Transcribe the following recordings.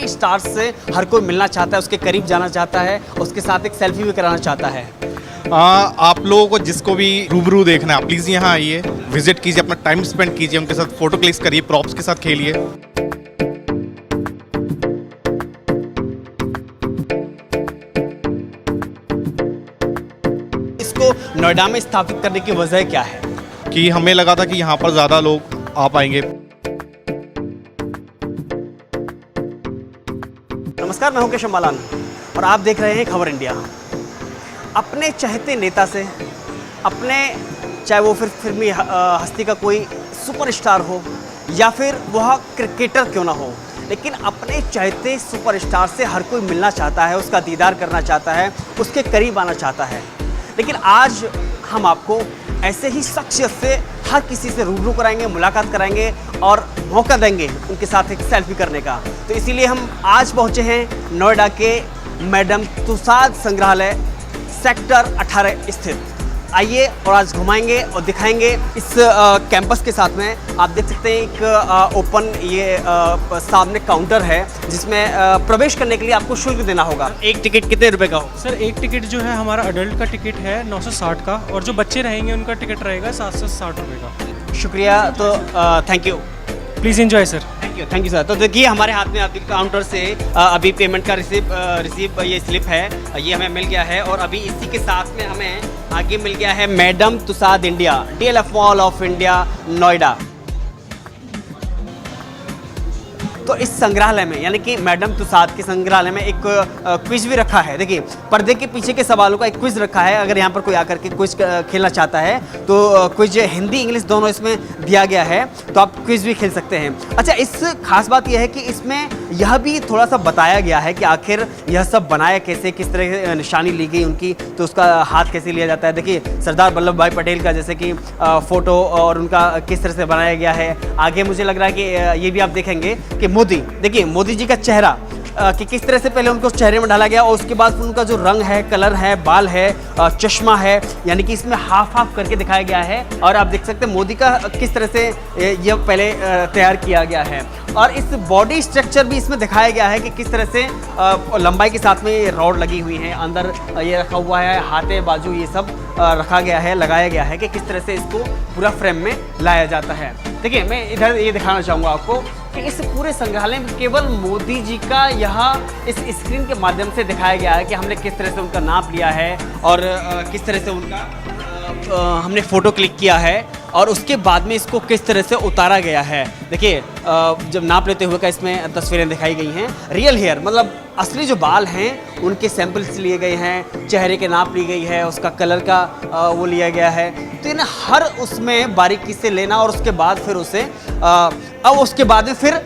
सारे स्टार्स से हर कोई मिलना चाहता है, उसके करीब जाना चाहता है, उसके साथ एक सेल्फी भी कराना चाहता है। आप लोगों को जिसको भी रूबरू देखना है प्लीज़ यहाँ आइए, विजिट कीजिए, अपना टाइम स्पेंड कीजिए, उनके साथ फोटो क्लिक्स करिए, प्रॉप्स के साथ खेलिए। इसको नोएडा में स्थापित करने की वजह क्या है? कि हमें लगा था कि यहाँ पर ज़्यादा लोग आ पाएंगे। नमस्कार, मैं हूं केशव मालान और आप देख रहे हैं खबर इंडिया। अपने चहेते नेता से, अपने चाहे वो फिर फिल्मी हस्ती का कोई सुपरस्टार हो या फिर वह क्रिकेटर क्यों ना हो, लेकिन अपने चहेते सुपरस्टार से हर कोई मिलना चाहता है, उसका दीदार करना चाहता है, उसके करीब आना चाहता है। लेकिन आज हम आपको ऐसे ही शख्सियत से हर किसी से रूबरू कराएंगे, मुलाकात कराएंगे और मौका देंगे उनके साथ एक सेल्फी करने का। तो इसीलिए हम आज पहुंचे हैं नोएडा के मैडम तुसाद संग्रहालय सेक्टर 18 स्थित। आइए और आज घुमाएंगे और दिखाएंगे इस कैंपस के साथ में। आप देख सकते हैं एक ओपन ये सामने काउंटर है जिसमें प्रवेश करने के लिए आपको शुल्क देना होगा। एक टिकट कितने रुपए का हो? सर एक टिकट जो है हमारा अडल्ट का टिकट है 960 का, और जो बच्चे रहेंगे उनका टिकट रहेगा 760 रुपये का। शुक्रिया, तो thank you, please enjoy sir. Thank you sir. तो देखिए हमारे हाथ में अभी काउंटर से अभी पेमेंट का रिसीव ये स्लिप है, ये हमें मिल गया है। और अभी इसी के साथ में हमें आगे मिल गया है Madame Tussauds India, DLF mall of India Noida. तो इस संग्रहालय में यानी कि मैडम तुसाद के संग्रहालय में एक क्विज भी रखा है। देखिए पर्दे के पीछे के सवालों का एक क्विज रखा है। अगर यहाँ पर कोई आकर के क्विज खेलना चाहता है तो क्विज हिंदी इंग्लिश दोनों इसमें दिया गया है, तो आप क्विज भी खेल सकते हैं। अच्छा, इस खास बात यह है कि इसमें यह भी थोड़ा सा बताया गया है कि आखिर यह सब बनाया कैसे, किस तरह से निशानी ली गई उनकी, तो उसका हाथ कैसे लिया जाता है। देखिए सरदार वल्लभ भाई पटेल का जैसे कि फ़ोटो और उनका किस तरह से बनाया गया है। आगे मुझे लग रहा है कि ये भी आप देखेंगे कि मोदी, देखिए मोदी जी का चेहरा कि किस तरह से पहले उनको चेहरे में डाला गया और उसके बाद उनका जो रंग है, कलर है, बाल है, चश्मा है, यानी कि इसमें हाफ हाफ करके दिखाया गया है। और आप देख सकते हैं मोदी का किस तरह से ये पहले तैयार किया गया है। और इस बॉडी स्ट्रक्चर भी इसमें दिखाया गया है कि किस तरह से लंबाई के साथ में ये रॉड लगी हुई है, अंदर ये रखा हुआ है, हाथे बाजू ये सब रखा गया है, लगाया गया है कि किस तरह से इसको पूरा फ्रेम में लाया जाता है। देखिए मैं इधर ये दिखाना चाहूँगा आपको कि इस पूरे संग्रहालय में केवल मोदी जी का यहाँ इस स्क्रीन के माध्यम से दिखाया गया है कि हमने किस तरह से उनका नाप लिया है और किस तरह से उनका हमने फ़ोटो क्लिक किया है और उसके बाद में इसको किस तरह से उतारा गया है। देखिए जब नाप लेते हुए का इसमें तस्वीरें दिखाई गई हैं। रियल हेयर मतलब असली जो बाल हैं उनके सैंपल्स लिए गए हैं, चेहरे के नाप ली गई है, उसका कलर का वो लिया गया है। तो इन्हें हर उसमें बारीकी से लेना और उसके बाद फिर उसे अब उसके बाद में फिर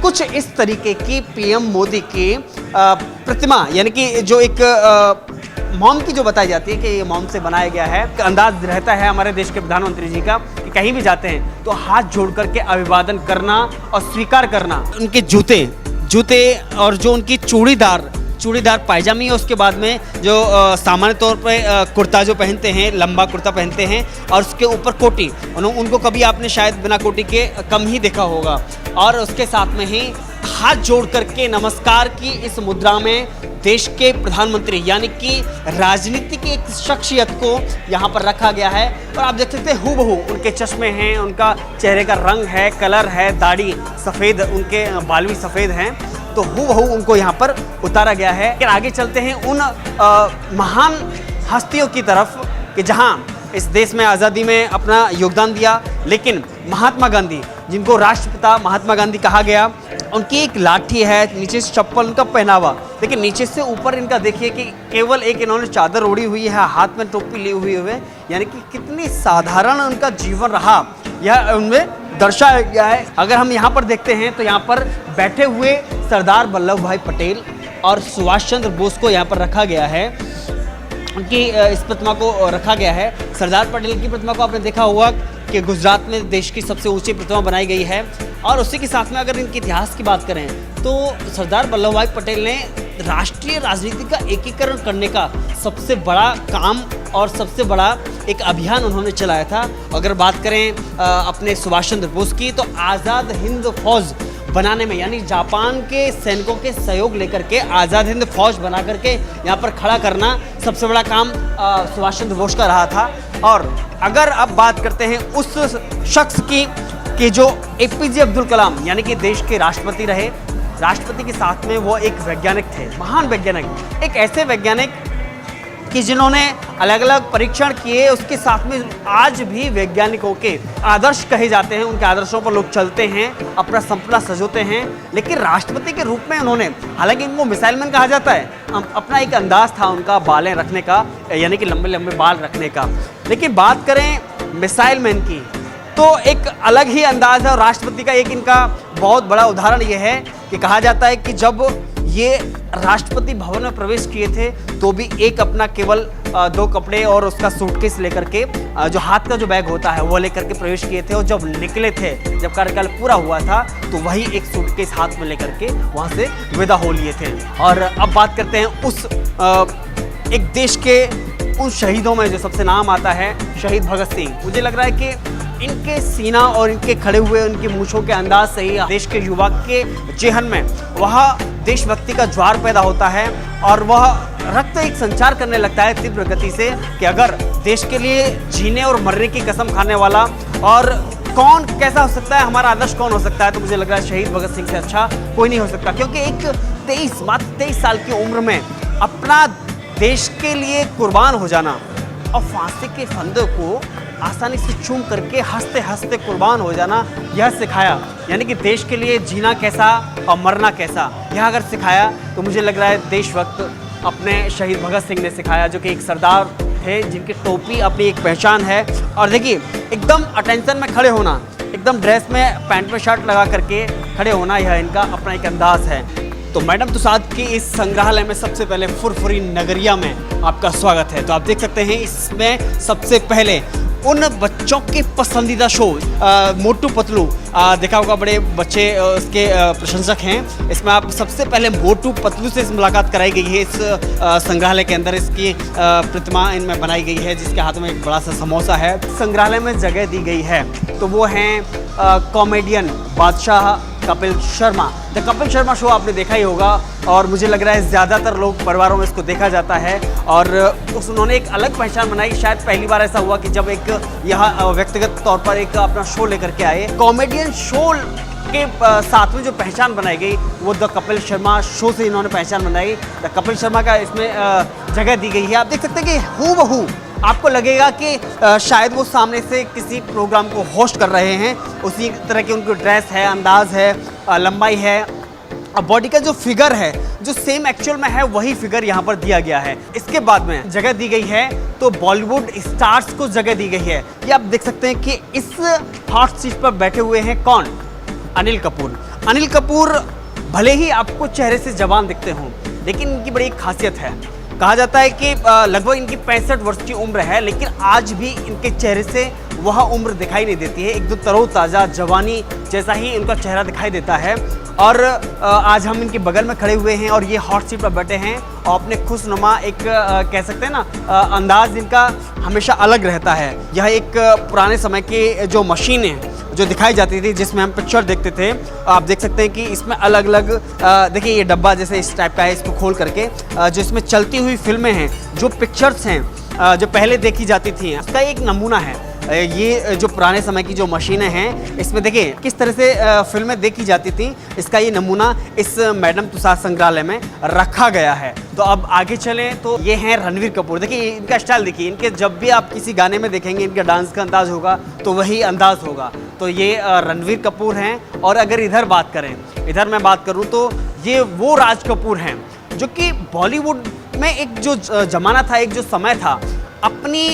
कुछ इस तरीके की PM मोदी की प्रतिमा यानी कि जो एक मॉम की जो बताई जाती है कि ये मॉम से बनाया गया है। अंदाज रहता है हमारे देश के प्रधानमंत्री जी का कि कहीं भी जाते हैं तो हाथ जोड़ करके अभिवादन करना और स्वीकार करना। उनके जूते और जो उनकी चूड़ीदार पायजामी है, उसके बाद में जो सामान्य तौर पे कुर्ता जो पहनते हैं, लंबा कुर्ता पहनते हैं और उसके ऊपर कोटी, उनको कभी आपने शायद बिना कोटी के कम ही देखा होगा। और उसके साथ में ही हाथ जोड़ करके नमस्कार की इस मुद्रा में देश के प्रधानमंत्री यानी कि राजनीति की एक शख्सियत को यहाँ पर रखा गया है। और आप देख सकते हैं हूबहू उनके चश्मे हैं, उनका चेहरे का रंग है, कलर है, दाढ़ी सफ़ेद, उनके बाल भी सफ़ेद हैं, तो हूबहू उनको यहाँ पर उतारा गया है। फिर आगे चलते हैं उन महान हस्तियों की तरफ कि जहाँ इस देश में आज़ादी में अपना योगदान दिया, लेकिन महात्मा गांधी, जिनको राष्ट्रपिता महात्मा गांधी कहा गया, उनकी एक लाठी है, नीचे से चप्पल, उनका पहनावा, लेकिन नीचे से ऊपर इनका देखिए कि केवल एक इन्होंने चादर ओढ़ी हुई है, हाथ में टोपी ली हुई है, यानी कि कितनी साधारण उनका जीवन रहा यह उनमें दर्शाया गया है। अगर हम यहाँ पर देखते हैं तो यहाँ पर बैठे हुए सरदार वल्लभ भाई पटेल और सुभाष चंद्र बोस को यहाँ पर रखा गया है, उनकी इस प्रतिमा को रखा गया है। सरदार पटेल की प्रतिमा को आपने देखा होगा कि गुजरात में देश की सबसे ऊंची प्रतिमा बनाई गई है। और उसी के साथ में अगर इनके इतिहास की बात करें तो सरदार वल्लभ भाई पटेल ने राष्ट्रीय राजनीति का एकीकरण करने का सबसे बड़ा काम और सबसे बड़ा एक अभियान उन्होंने चलाया था। अगर बात करें अपने सुभाष चंद्र बोस की तो आज़ाद हिंद फौज बनाने में, यानी जापान के सैनिकों के सहयोग लेकर के आज़ाद हिंद फौज बना करके यहाँ पर खड़ा करना सबसे बड़ा काम सुभाष चंद्र बोस का रहा था। और अगर अब बात करते हैं उस शख्स की कि जो एपीजे अब्दुल कलाम यानी कि देश के राष्ट्रपति रहे, राष्ट्रपति के साथ में वो एक वैज्ञानिक थे, महान वैज्ञानिक, एक ऐसे वैज्ञानिक कि जिन्होंने अलग अलग परीक्षण किए, उसके साथ में आज भी वैज्ञानिकों के आदर्श कहे जाते हैं, उनके आदर्शों पर लोग चलते हैं, अपना सपना सजोते हैं। लेकिन राष्ट्रपति के रूप में उन्होंने, हालांकि इनको मिसाइल मैन कहा जाता है, अपना एक अंदाज था उनका बालें रखने का, यानी कि लंबे लंबे बाल रखने का। लेकिन बात करें मिसाइल मैन की तो एक अलग ही अंदाज है। और राष्ट्रपति का एक इनका बहुत बड़ा उदाहरण ये है कि कहा जाता है कि जब ये राष्ट्रपति भवन में प्रवेश किए थे तो भी एक अपना केवल 2 कपड़े और उसका सूटकेस लेकर के, जो हाथ का जो बैग होता है वो लेकर के प्रवेश किए थे। और जब निकले थे, जब कार्यकाल पूरा हुआ था, तो वही एक सूटकेस हाथ में लेकर के वहाँ से विदा हो लिए थे। और अब बात करते हैं उस एक देश के उन शहीदों में जो सबसे नाम आता है, शहीद भगत सिंह। मुझे लग रहा है कि इनके सीना और इनके खड़े हुए उनकी मूंछों के अंदाज से ही देश के युवा के जेहन में वह देशभक्ति का ज्वार पैदा होता है और वह रक्त एक संचार करने लगता है तीव्र गति से कि अगर देश के लिए जीने और मरने की कसम खाने वाला और कौन कैसा हो सकता है, हमारा आदर्श कौन हो सकता है, तो मुझे लग रहा है शहीद भगत सिंह से अच्छा कोई नहीं हो सकता। क्योंकि एक मात्र 23 साल की उम्र में अपना देश के लिए कुर्बान हो जाना और फांसी के फंदे को आसानी से चूम करके हंसते हंसते कुर्बान हो जाना, यह सिखाया। यानी कि देश के लिए जीना कैसा और मरना कैसा, यह अगर सिखाया तो मुझे लग रहा है देशभक्त अपने शहीद भगत सिंह ने सिखाया, जो कि एक सरदार थे जिनकी टोपी अपनी एक पहचान है। और देखिए एकदम अटेंशन में खड़े होना, एकदम ड्रेस में पैंट में शर्ट लगा करके खड़े होना, यह इनका अपना एक अंदाज है। तो मैडम तुसाद की इस संग्रहालय में सबसे पहले फुरफुरी नगरिया में आपका स्वागत है। तो आप देख सकते हैं इसमें सबसे पहले उन बच्चों के पसंदीदा शो मोटू पतलू, देखा होगा बड़े बच्चे उसके प्रशंसक हैं। इसमें आप सबसे पहले मोटू पतलू से इस मुलाकात कराई गई है। इस संग्रहालय के अंदर इसकी प्रतिमा इनमें बनाई गई है, जिसके हाथ में एक बड़ा सा समोसा है। संग्रहालय में जगह दी गई है तो वो हैं कॉमेडियन बादशाह कपिल शर्मा। द कपिल शर्मा शो आपने देखा ही होगा और मुझे लग रहा है ज़्यादातर लोग परिवारों में इसको देखा जाता है। और उन्होंने एक अलग पहचान बनाई। शायद पहली बार ऐसा हुआ कि जब एक यहाँ व्यक्तिगत तौर पर एक अपना शो लेकर के आए। कॉमेडियन शो के साथ में जो पहचान बनाई गई वो द कपिल शर्मा शो से इन्होंने पहचान बनाई। द कपिल शर्मा का इसमें जगह दी गई है। आप देख सकते हैं कि हूबहू आपको लगेगा कि शायद वो सामने से किसी प्रोग्राम को होस्ट कर रहे हैं। उसी तरह की उनकी ड्रेस है, अंदाज है, लंबाई है, बॉडी का जो फिगर है जो सेम एक्चुअल में है वही फिगर यहाँ पर दिया गया है। इसके बाद में जगह दी गई है तो बॉलीवुड स्टार्स को जगह दी गई है। ये आप देख सकते हैं कि इस हॉट सीट पर बैठे हुए हैं कौन? अनिल कपूर। अनिल कपूर भले ही आपको चेहरे से जवान दिखते हों, लेकिन इनकी बड़ी एक खासियत है। कहा जाता है कि लगभग इनकी 65 वर्ष की उम्र है, लेकिन आज भी इनके चेहरे से वह उम्र दिखाई नहीं देती है। एकदम तरोताज़ा जवानी जैसा ही इनका चेहरा दिखाई देता है। और आज हम इनके बगल में खड़े हुए हैं और ये हॉट सीट पर बैठे हैं और अपने खुशनुमा एक कह सकते हैं ना अंदाज इनका हमेशा अलग रहता है। यह एक पुराने समय की जो मशीनें जो दिखाई जाती थी जिसमें हम पिक्चर देखते थे, आप देख सकते हैं कि इसमें अलग अलग देखिए ये डब्बा जैसे इस टाइप का है, इसको खोल करके जो इसमें चलती हुई फिल्में हैं, जो पिक्चर्स हैं जो पहले देखी जाती थी, इसका एक नमूना है। ये जो पुराने समय की जो मशीनें हैं इसमें देखिए किस तरह से फिल्में देखी जाती थी, इसका ये नमूना इस मैडम तुसाद संग्रहालय में रखा गया है। तो अब आगे चलें तो ये हैं रणवीर कपूर। देखिए इनका स्टाइल देखिए, इनके जब भी आप किसी गाने में देखेंगे इनका डांस का अंदाज होगा तो वही अंदाज होगा। तो ये रणवीर कपूर हैं। और अगर इधर बात करें, इधर मैं बात करूँ तो ये वो राज कपूर हैं जो कि बॉलीवुड में एक जो जमाना था, एक जो समय था, अपनी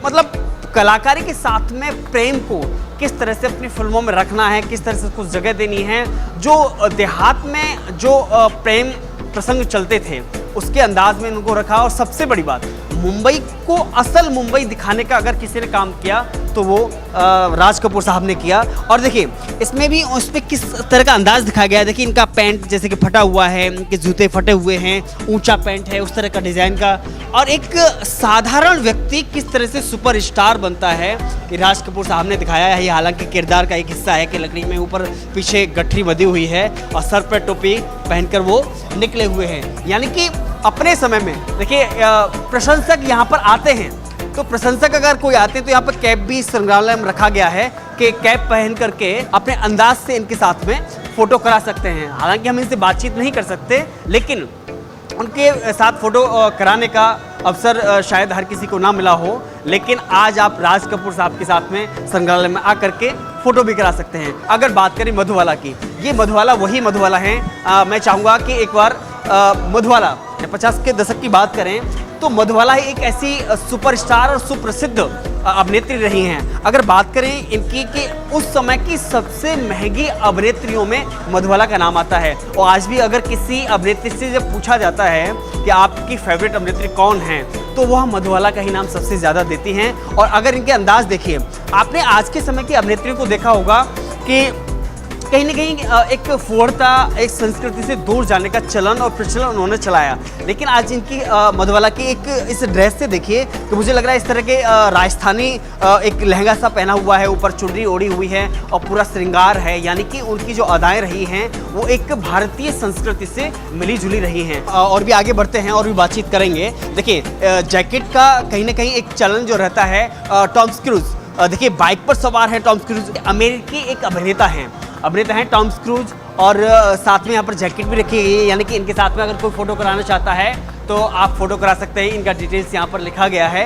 मतलब कलाकारी के साथ में प्रेम को किस तरह से अपनी फिल्मों में रखना है, किस तरह से उसको जगह देनी है। जो देहात में जो प्रेम प्रसंग चलते थे उसके अंदाज में उनको रखा। और सबसे बड़ी बात, मुंबई को असल मुंबई दिखाने का अगर किसी ने काम किया तो वो राज कपूर साहब ने किया। और देखिए इसमें भी उस पर किस तरह का अंदाज दिखाया गया है। देखिए इनका पैंट जैसे कि फटा हुआ है, इनके जूते फटे हुए हैं, ऊंचा पैंट है उस तरह का डिज़ाइन का। और एक साधारण व्यक्ति किस तरह से सुपरस्टार बनता है ये राज कपूर साहब ने दिखाया है। ये हालांकि किरदार का एक हिस्सा है कि लकड़ी में ऊपर पीछे गठरी बंधी हुई है और सर पर टोपी पहनकर वो निकले हुए हैं। यानी कि अपने समय में देखिए प्रशंसक यहाँ पर आते हैं, तो प्रशंसक अगर कोई आते हैं तो यहाँ पर कैप भी संग्रहालय में रखा गया है कि कैप पहन करके अपने अंदाज से इनके साथ में फ़ोटो करा सकते हैं। हालांकि हम इनसे बातचीत नहीं कर सकते, लेकिन उनके साथ फ़ोटो कराने का अवसर शायद हर किसी को ना मिला हो। लेकिन आज आप राज कपूर साहब के साथ में संग्रहालय में आकर के फ़ोटो भी करा सकते हैं। अगर बात करें मधुबाला की, ये मधुबाला वही मधुबाला हैं। मैं चाहूँगा कि एक बार मधुबाला 50 के दशक की बात करें तो मधुबाला एक ऐसी सुपरस्टार और सुप्रसिद्ध अभिनेत्री रही हैं। अगर बात करें इनकी कि उस समय की सबसे महंगी अभिनेत्रियों में मधुबाला का नाम आता है। और आज भी अगर किसी अभिनेत्री से जब पूछा जाता है कि आपकी फेवरेट अभिनेत्री कौन है तो वह मधुबाला का ही नाम सबसे ज़्यादा देती हैं। और अगर इनके अंदाज देखिए, आपने आज के समय की अभिनेत्रियों को देखा होगा कि कहीं ना कहीं एक फूहड़ता, एक संस्कृति से दूर जाने का चलन और प्रचलन उन्होंने चलाया। लेकिन आज इनकी मधुबाला की एक इस ड्रेस से देखिए कि मुझे लग रहा है इस तरह के राजस्थानी एक लहंगा सा पहना हुआ है, ऊपर चुनरी ओढ़ी हुई है और पूरा श्रृंगार है। यानी कि उनकी जो अदाएं रही हैं वो एक भारतीय संस्कृति से मिली जुली रही हैं। और भी आगे बढ़ते हैं और भी बातचीत करेंगे। देखिए जैकेट का कहीं ना कहीं एक चलन जो रहता है। टॉम क्रूज देखिए बाइक पर सवार है। टॉम क्रूज अमेरिकी एक अभिनेता हैं टॉम क्रूज। और साथ में यहाँ पर जैकेट भी रखी गई है। यानी कि इनके साथ में अगर कोई फ़ोटो कराना चाहता है तो आप फ़ोटो करा सकते हैं। इनका डिटेल्स यहाँ पर लिखा गया है।